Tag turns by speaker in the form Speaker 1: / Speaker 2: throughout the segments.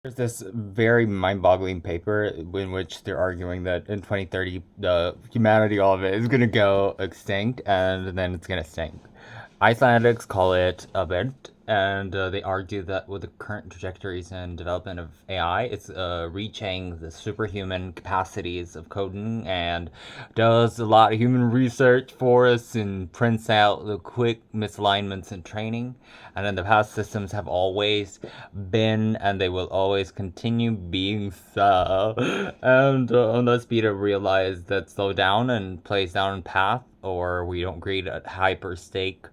Speaker 1: There's this very mind-boggling paper in which they're arguing that in 2030, the humanity, all of it, is gonna go extinct, and then it's gonna stink. Icelandics call it a bit, and they argue that with the current trajectories and development of AI, it's reaching the superhuman capacities of coding and does a lot of human research for us and prints out the quick misalignments in training. And in the past, systems have always been and they will always continue being so. And unless Beta realize that slow down and plays down path, or we don't create a hyper stake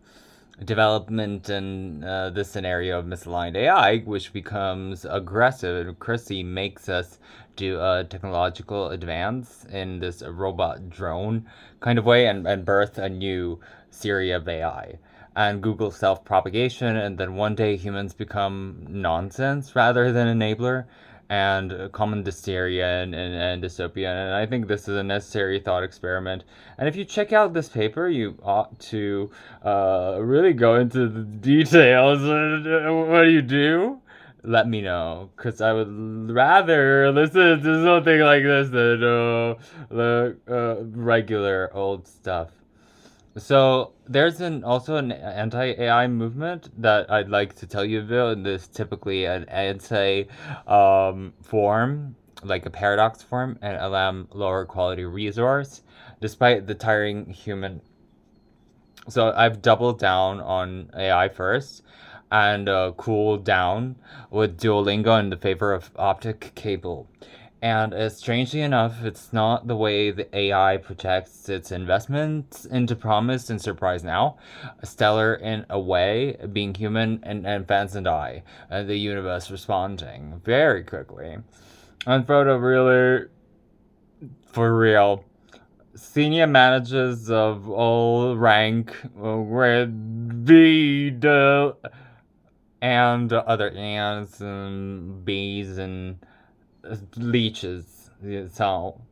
Speaker 1: development in this scenario of misaligned AI, which becomes aggressive. And Chrissy makes us do a technological advance in this robot drone kind of way and birth a new series of AI. And Google self propagation, and then one day humans become nonsense rather than enabler, and common hysteria and dystopia. And I think this is a necessary thought experiment. And if you check out this paper, you ought to really go into the details. What do you do? Let me know, because I would rather listen to something like this than the regular old stuff. So there's also an anti-AI movement that I'd like to tell you about. And this typically an anti form, like a paradox form, and allow lower quality resource, despite the tiring human. So I've doubled down on AI first, and cooled down with Duolingo in the favor of optic cable. And strangely enough, it's not the way the AI protects its investments into promise and surprise now. Stellar in a way, being human, and fans and I, and the universe responding very quickly. And Frodo really, for real, senior managers of all rank with the and other ants and bees and leeches. So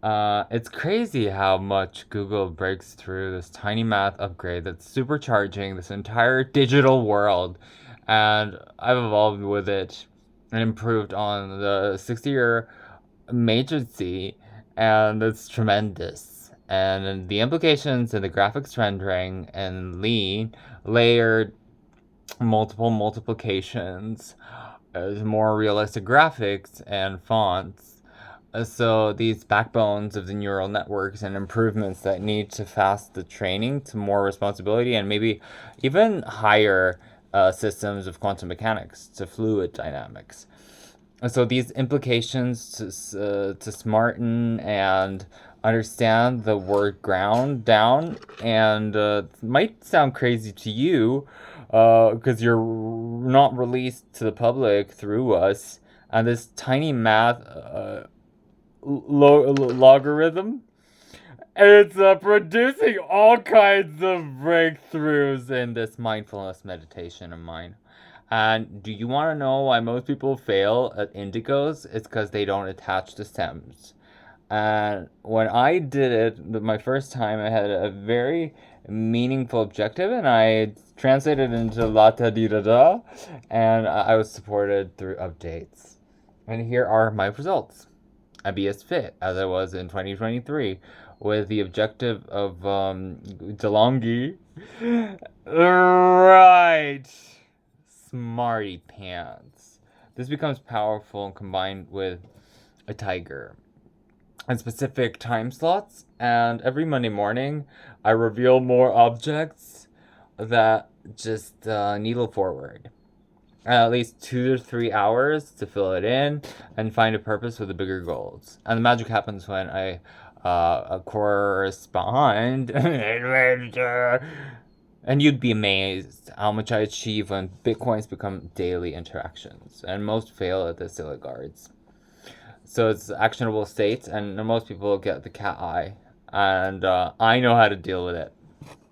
Speaker 1: it's crazy how much Google breaks through this tiny math upgrade that's supercharging this entire digital world. And I've evolved with it and improved on the 60-year matrix, and it's tremendous. And the implications in the graphics rendering and lean layered multiple multiplications, more realistic graphics and fonts. So these backbones of the neural networks and improvements that need to fast the training to more responsibility and maybe even higher systems of quantum mechanics to fluid dynamics. And so these implications to smarten and understand the word ground down, and might sound crazy to you because you're not released to the public through us, and this tiny math logarithm, it's producing all kinds of breakthroughs in this mindfulness meditation of mine. And do you want to know why most people fail at indigos? It's because they don't attach the stems. And when I did it, my first time, I had a very meaningful objective, and I translated into La Ta Di Da Da, and I was supported through updates. And here are my results. I be as fit as I was in 2023, with the objective of DeLonghi. Right. Smarty pants. This becomes powerful and combined with a tiger and specific time slots. And every Monday morning, I reveal more objects that just needle forward. At least 2 to 3 hours to fill it in and find a purpose with the bigger goals. And the magic happens when I correspond. And you'd be amazed how much I achieve when Bitcoins become daily interactions. And most fail at the silly guards. So it's actionable states, and most people get the cat eye. And I know how to deal with it.